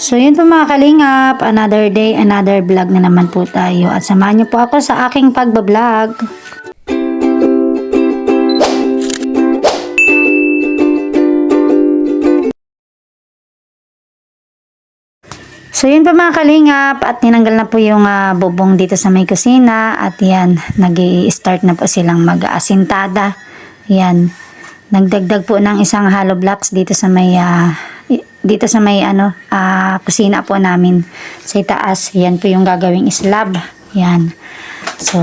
So yun po mga kalingap, another day, another vlog na naman po tayo. At samahan niyo po ako sa aking pagbablog. So yun po mga kalingap, at tinanggal na po yung bubong dito sa may kusina. At yan, nag-i-start na po silang mag-aasintada. Yan, nagdagdag po ng isang hollow blocks dito sa may kusina po namin sa itaas. Yan po yung gagawing slab. Yan, so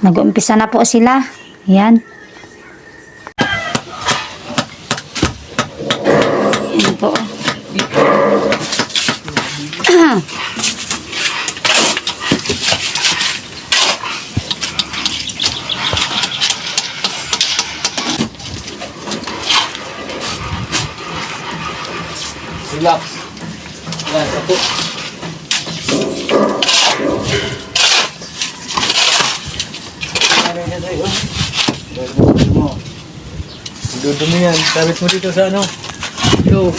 nag-uumpisa na po sila. Yan, yan po. Relax. Yan, ako. Dudumi yan. Sabit mo dito sa ano. Yo.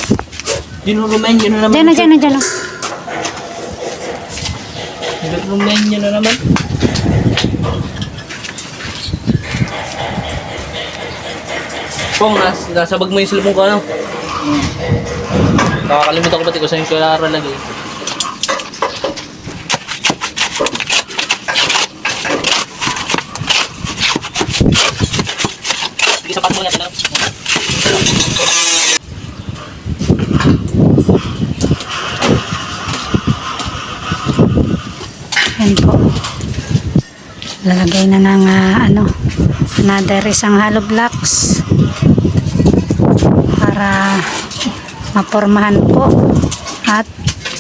Yun ang rumen, yun na naman. Diyan na. Rumen, yun na naman. Pong, nasabag mo yung silbong ko ano. Nakakalimutan ko pati ko saan yung kailangan lagay. Sige, sapat mo natin lang. Yan po. Lalagay na ng another isang hollow blocks para mapormahan po at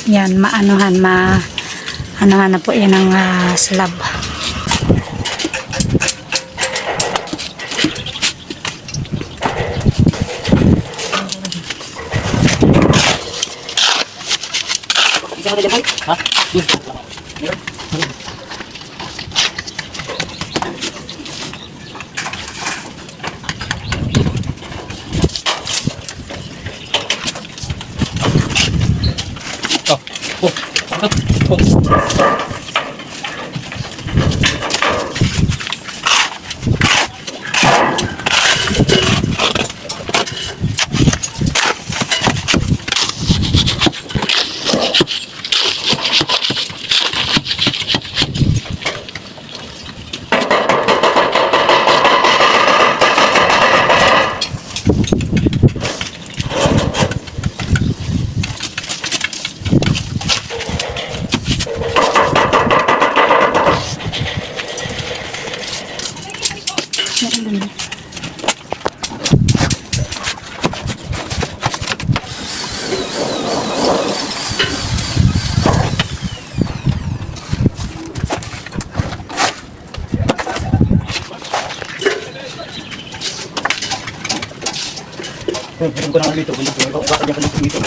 yan maanuhan na po yan ang slab. Ha? Ko na dito, bakit niya pa dito?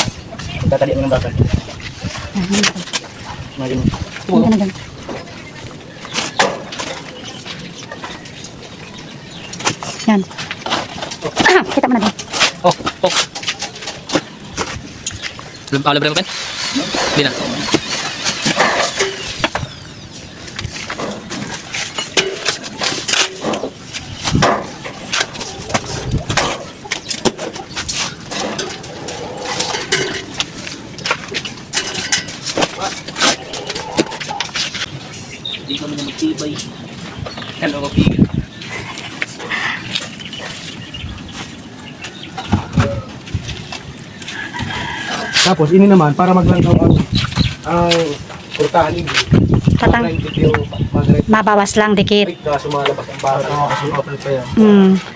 Tatali mo ng bakal. Mali mo. Yan. Kita mo na din. Oh. Alam mo pen? Di na. Hindi kami na magtibay. Hello, kapigil. Tapos ini naman para maglantaw ang kurtahan ini. Tatang mabawas lang dikit. Sumalabas ang bahay kasi open pa yan.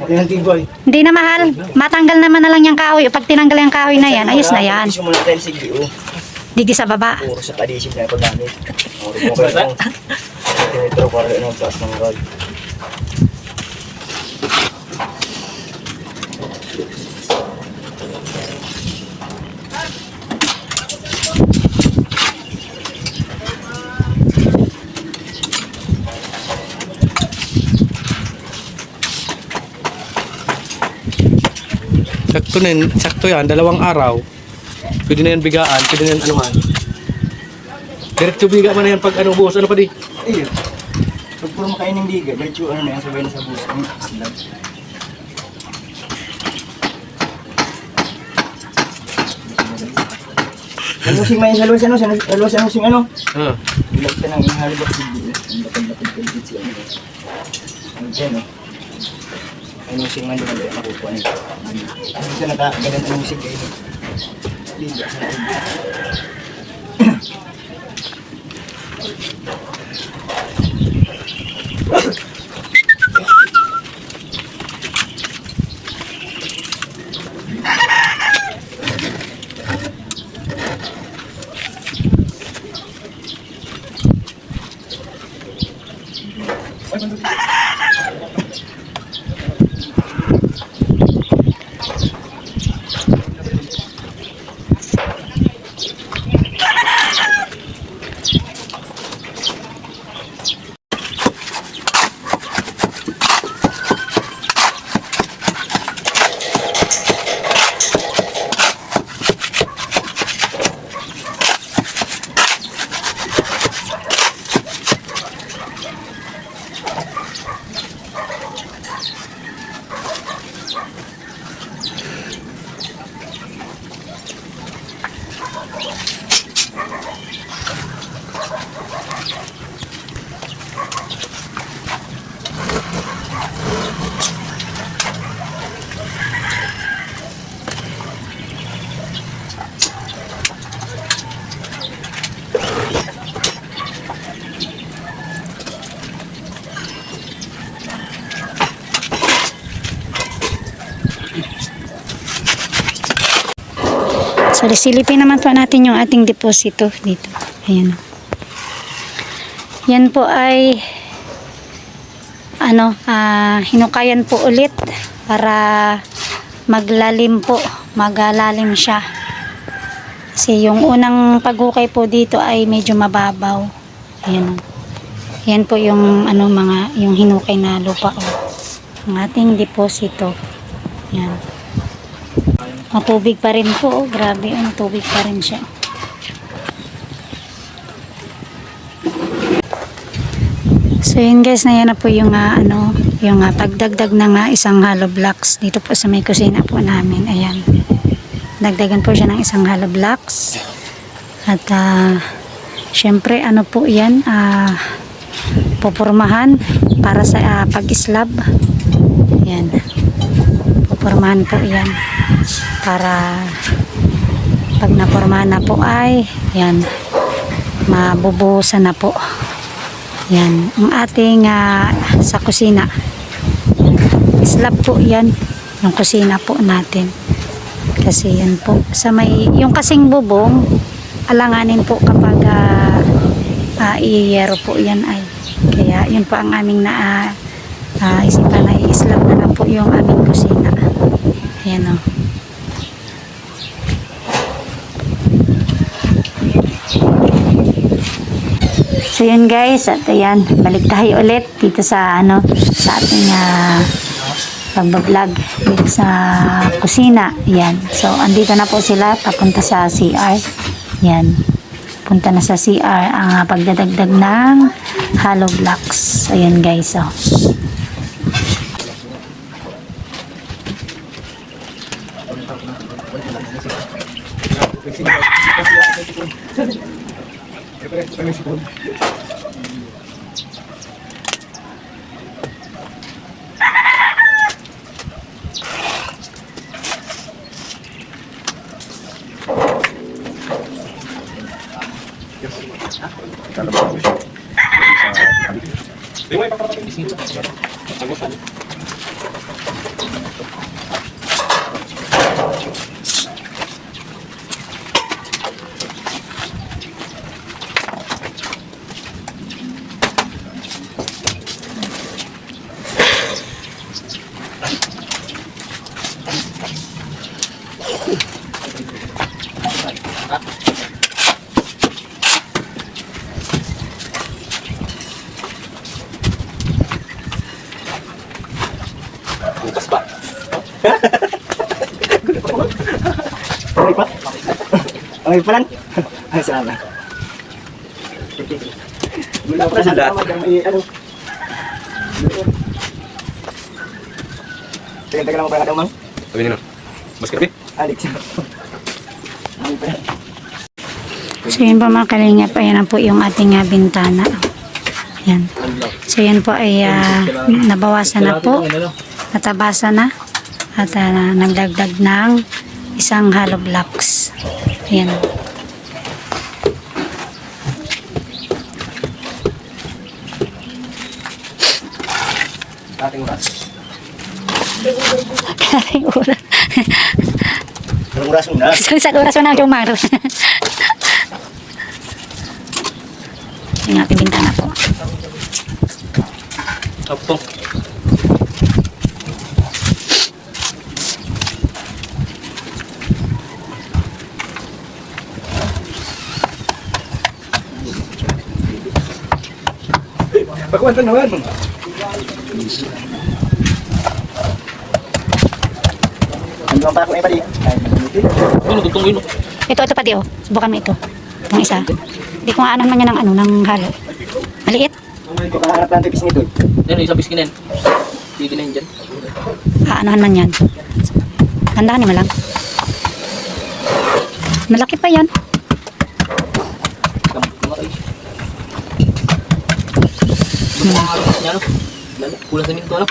Okay, tigoy. Hindi na mahal. Matanggal naman na lang yung kahoy. Pag tinanggal yung kahoy na yan, ayos na yan. Simula tayo sa GO. Digi sa baba. Puro sa adhesive na paggamit. Ito para ano taas ng rod. Sakto yan, 2 araw. Pwede na yan bigaan, pwede na yan anuhan. Diretso biga man na yan pag ano boss, ano pa di? Ayun. Pag puro makain ng biga, diretso ano na yan, sabay na sa bus. Ang slab. Halusing may halusin ano, halusing ano. Ah. Ilag ka ng ihalibak sa biga. Ang lapad-lapad ka dito siya. Ang dyan o. Halusing man doon, ang makukuha nito. Kasi siya nakagalan ang musik kayo. Biga sa biga. So, silipin naman po natin yung ating deposito dito. Ayan. Yan po ay hinukayan po ulit para maglalim po, magalalim siya. Kasi yung unang paghukay po dito ay medyo mababaw. Ayan. Yan po yung yung hinukay na lupa ang ating deposito. Yan. Matubig pa rin po. Grabe, matubig pa rin siya. So yun guys, na yan na po yung yung pagdagdag ng isang hollow blocks dito po sa may kusina po namin. Ayan. Dagdagan po siya ng isang hollow blocks. At syempre po yan, pupurmahan para sa pag-slab. Ayan. Pupurmahan po yan para pag napurmahan na po ay yan, mabubuhusan na po. Yan, ang ating sa kusina. Slab po yan, yung kusina po natin. Kasi yan po, sa may, yung kasing bubong, alanganin po kapag iyero po yan ay. Kaya yun po ang aming isipan na i-slab na lang po yung aming kusina. Ayan o. So yun guys, at ayan, balik tayo ulit dito sa sa ating pagbablog dito sa kusina. Ayan. So andito na po sila papunta sa CR. Ayan. Punta na sa CR ang pagdadagdag ng hollow blocks. Ayan guys, oh. Bukas pa. Sorry pa. Okay pa lang. Ay, sana. Wala pa sa tama. Ano? Tagal mo pa ka mang? Sabi nyo. Mas kape? Alex. So yun po mga kalingap, ayan na po yung ating bintana. Ayan. So yan po ay nabawasan na po, natabasa na, at nagdagdag ng isang hollow blocks. Ayan. Ating oras. Karing oras. Anong oras mo na? Sa oras mo na yung maro. Yung ating bintana po. Apo. Pagkuwanta naman. Ano ba ako ibalik? Ano, tutong ino. Ito pa di oh. Subukan mo ito. Yung isa. Hindi ko aanan man yan ng halo. Maliit. Ito kaharap lang tipis nito. Ano, isa piskinin. Pwede na yun dyan. Aanohan man yan. Tandahan mo lang. Malaki pa yan. Ano? Kulang sa minto, ano?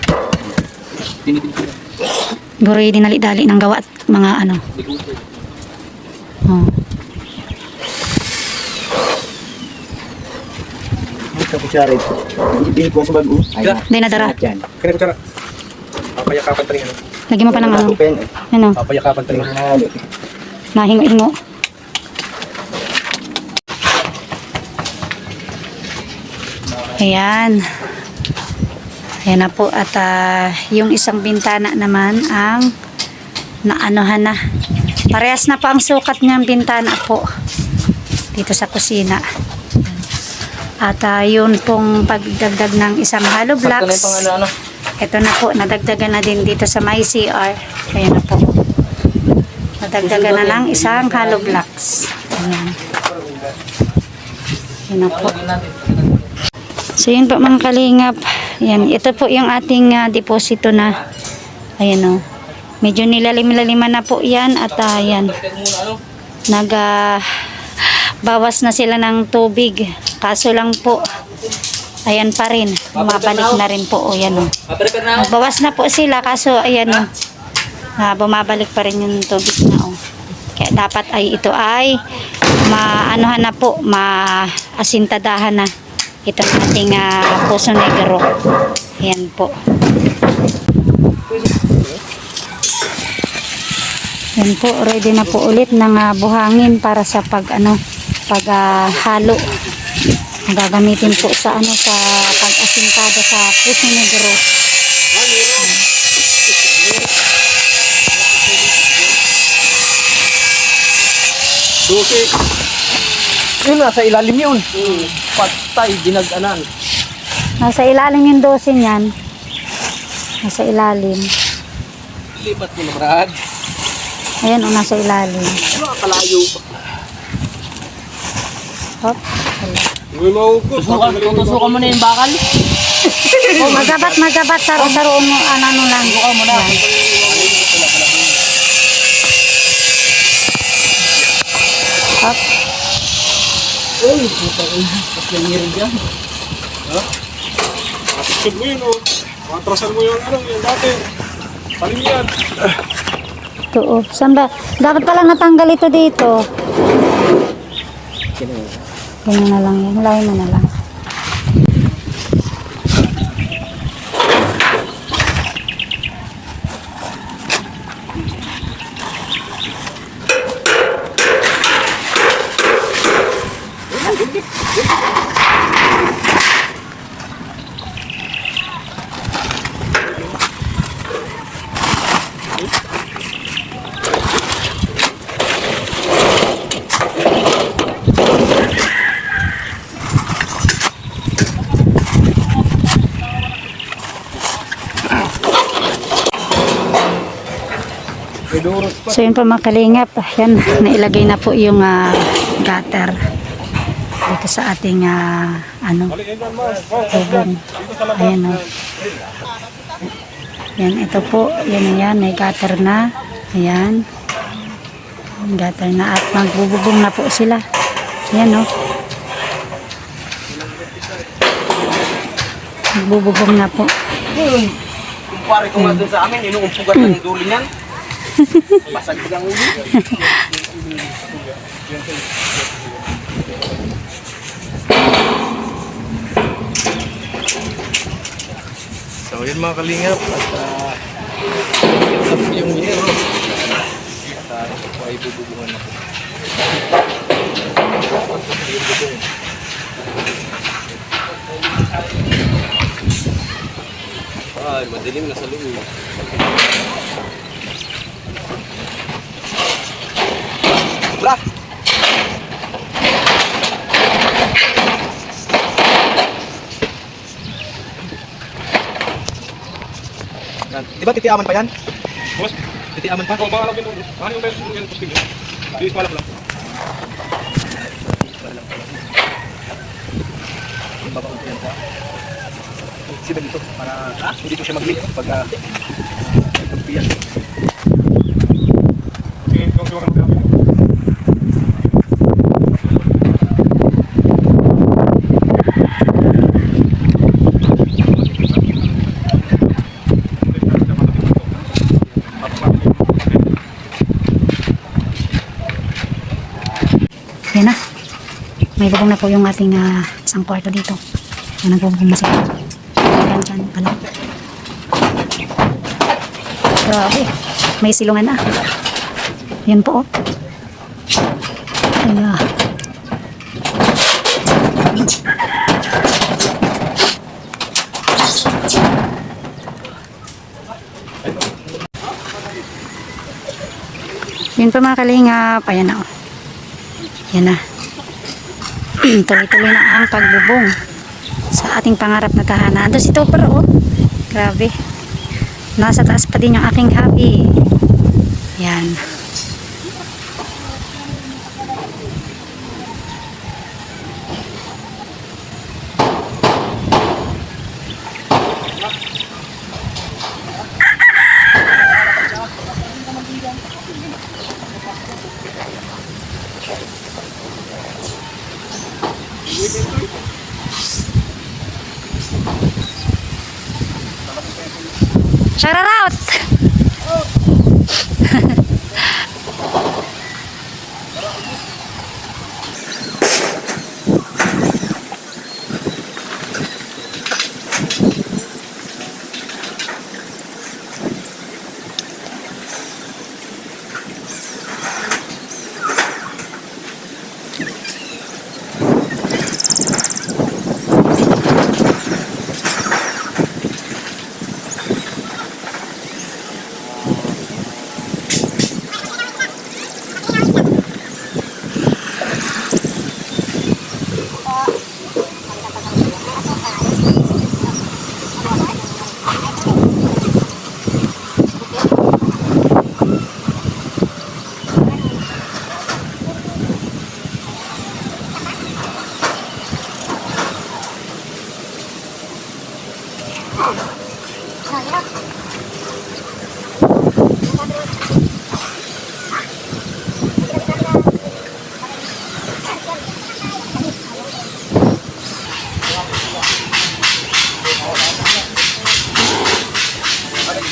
Tinitin ko. Guri dinali-dali ng gawa at mga ano. Oh. Ito kutsara ito. Ibili ko sa bago. Hindi na dara. Yan. Kaya kutsara. Papayakapan pa rin, ano? Lagi mo pa ng ano. Pen. Ano. Papayakapan pa rin. Mahingo-hingo. Ayan. Ayan na po. At yung isang bintana naman ang naanohan na. Parehas na po ang sukat niyang bintana po. Dito sa kusina. At yun pong pagdagdag ng isang hollow blocks. Ano? Ito na po. Nadagdagan na din dito sa my CR. Ayan na po. Nadagdagan na ng isang hollow blocks. Ayan. Ayan na po. So yun po mga kalingap. Ayan, ito po yung ating deposito na. Ayan o. Medyo nilalim-laliman na po yan. At ayan. Bawas na sila ng tubig. Kaso lang po. Ayan pa rin. Bumabalik na rin po. O yan o. Bawas na po sila. Kaso ayan o. Bumabalik pa rin yung tubig na o. Kaya dapat ay ito ay maanuhan na po. Maasintadahan na. Ito ang ating Poso Negro. Ayan po. Ayan po, ready na po ulit ng buhangin para sa paghalo. Gagamitin po sa sa pag-asintada sa Poso Negro. Dosi. Yun, nasa ilalim yun. Patay, dinag-anan. Nasa ilalim yung dosin yan. Nasa ilalim. Lipat mo na, Brad. Ayan o, nasa ilalim. Ano, kalayo. Hop. Tutusukan mo na yung bakal. Oh, magabat. Saro-saroon mo. Ano lang. Tutusukan mo na. Hop. Uy, patay nangyari dyan. Ha? Atisod mo yun, oh. Matrasan mo yung yung dati. Paling yan. Ito o. Saan ba? Dapat pala natanggal ito dito. Ganyan na lang yan. Hulayin mo na lang. So yun po mga kalingap, yan, nailagay na po yung gutter dito sa ating bubong. Ayan o. Yan, ito po, yan, may gutter na. Ayan. Gutter na at magbububong na po sila. Ayan o. Magbububong na po. Kumpare ko nga doon sa amin, inuumpugan ng dulo niyan. Basag lang ulo. So yun mga kalingap at yung hero at ito po ay bububungan na po. Ay, madilim na sa loob. Black! Di ba titiaman pa yan? Boss, Titiaman pa? ako baka lang ito. Ano yung best yung posting niya? Please, palap lang. Babakot yan sa sila dito para hindi ko siya mag-leak pag pagpiyan. Okay, kung siya ka mag Ayan na. May bubong na po yung ating isang kwarto dito. Ayan, nagbubong na sila. Ayan, dyan pala. Grabe. May silungan na. Ayan po, oh. Ayan. Yun pa mga kalingap. Ayan na, oh. Yan na. Tuloy-tuloy na ang pagbubong sa ating pangarap na tahanan. Ando si Topper, oh. Grabe. Nasa taas pa din yung aking hobby. Yan. Shout out!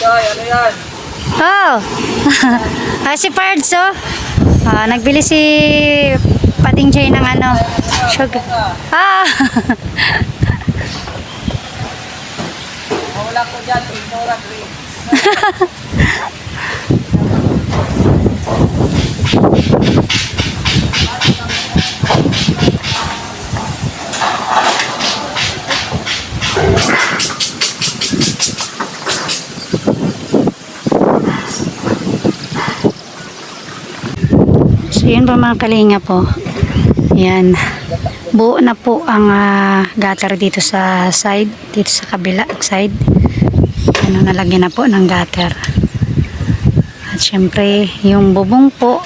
Ano yan? Oh! Si Pards, oh. Nagbili si Pating Jay ng sugar. Wala ko dyan, ignora green. So yun po mga kalinga po. Yan. Buo na po ang gutter dito sa side, dito sa kabila side. Nalagyan na po ng gutter. At syempre, yung bubong po,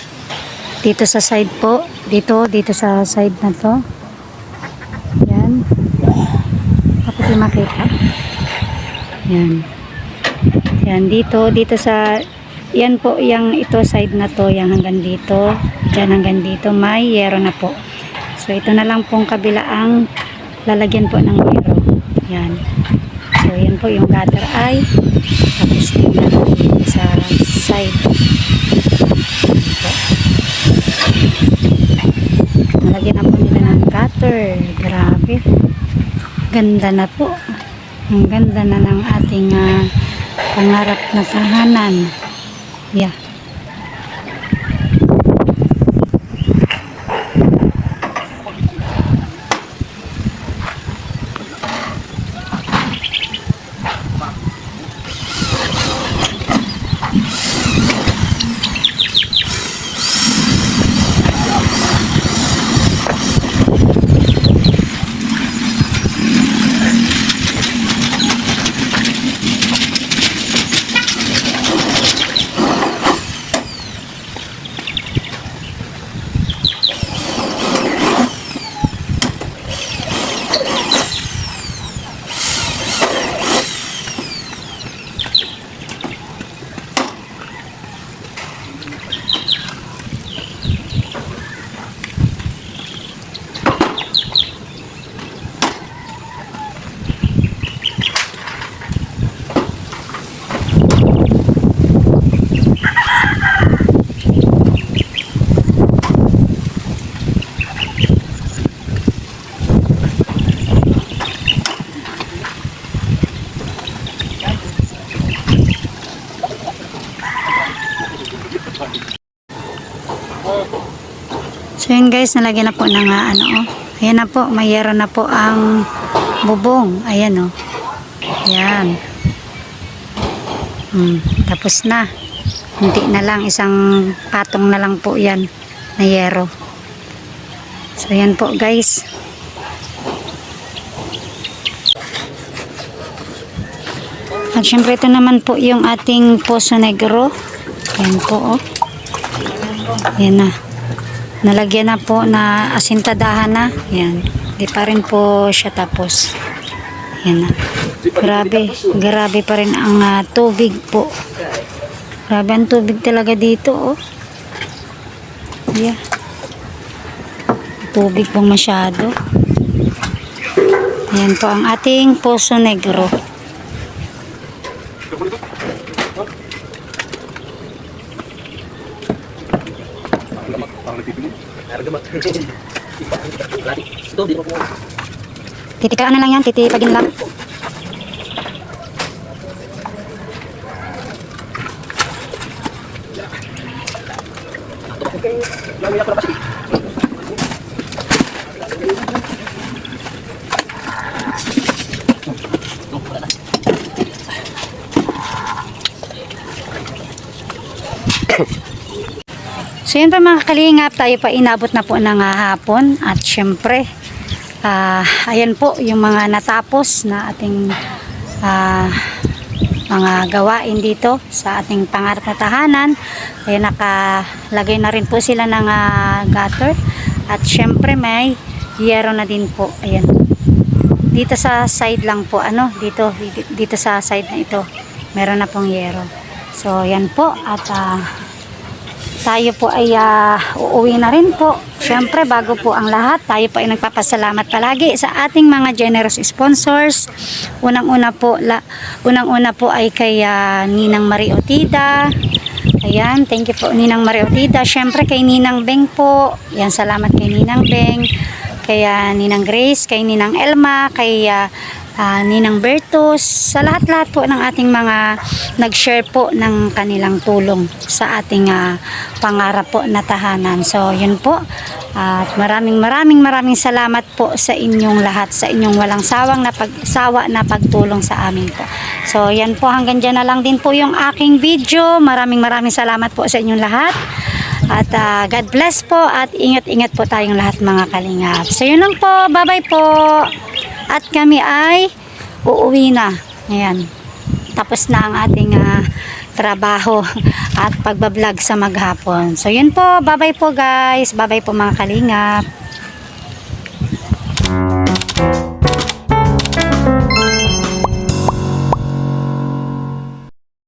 dito sa side po, dito sa side na to. Yan. Kapag yung makita. Yan. Yan, dito sa, yan po, yung ito side na to, yung hanggang dito, dyan hanggang dito, may yero na po. So, ito na lang pong kabila ang lalagyan po ng yero. Yan. So, yan po yung gutter ay, tapos yung lalagyan sa side. Nalagyan na po nila ng gutter. Grabe. Ganda na po. Ang ganda na ng ating pangarap na tahanan. Yeah. So yun guys, nalagyan na po ng ayan na po, mayroon na po ang bubong. Ayan o. Ayan. Tapos na. Hindi na lang, isang patong na lang po yan na yero. So yan po guys. At syempre ito naman po yung ating Poso Negro. Ayan po oh. Ayan na. Nalagyan na po na asintadahan na. Yan. Di pa rin po siya tapos. Yan na. Grabe. Grabe pa rin ang tubig po. Grabe ang tubig talaga dito. Oh. Yeah. Tubig pong masyado. Yan po ang ating Poso Negro. Titikaan na lang yan, titipagin lang. So yun pa mga kalingap, tayo pa inabot na po ng hapon at syempre ayan po yung mga natapos na ating mga gawain dito sa ating pangarap na tahanan. Ayan, nakalagay na rin po sila ng gutter at syempre may yero na din po. Ayan, dito sa side lang po, dito sa side na ito meron na pong yero. So yan po at tayo po ay uuwi na rin po. Siyempre, bago po ang lahat, tayo po ay nagpapasalamat palagi sa ating mga generous sponsors. Unang-una po ay kay Ninang Marie Otida. Ayan, thank you po Ninang Marie Otida. Siyempre kay Ninang Beng po. Ayan, salamat kay Ninang Beng. Kay Ninang Grace, kay Ninang Elma, kay Ninang Bertus, sa lahat-lahat po ng ating mga nag-share po ng kanilang tulong sa ating pangarap po na tahanan. So, yun po. At maraming salamat po sa inyong lahat, sa inyong walang sawa na pagtulong sa amin po. So, yan po. Hanggang dyan na lang din po yung aking video. Maraming salamat po sa inyong lahat. At God bless po at ingat-ingat po tayong lahat mga kalingap. So, yun lang po. Bye-bye po. At kami ay uuwi na. Ayan. Tapos na ang ating trabaho at pagbablog sa maghapon. So yun po, bye-bye po guys. Bye-bye po mga kalingap.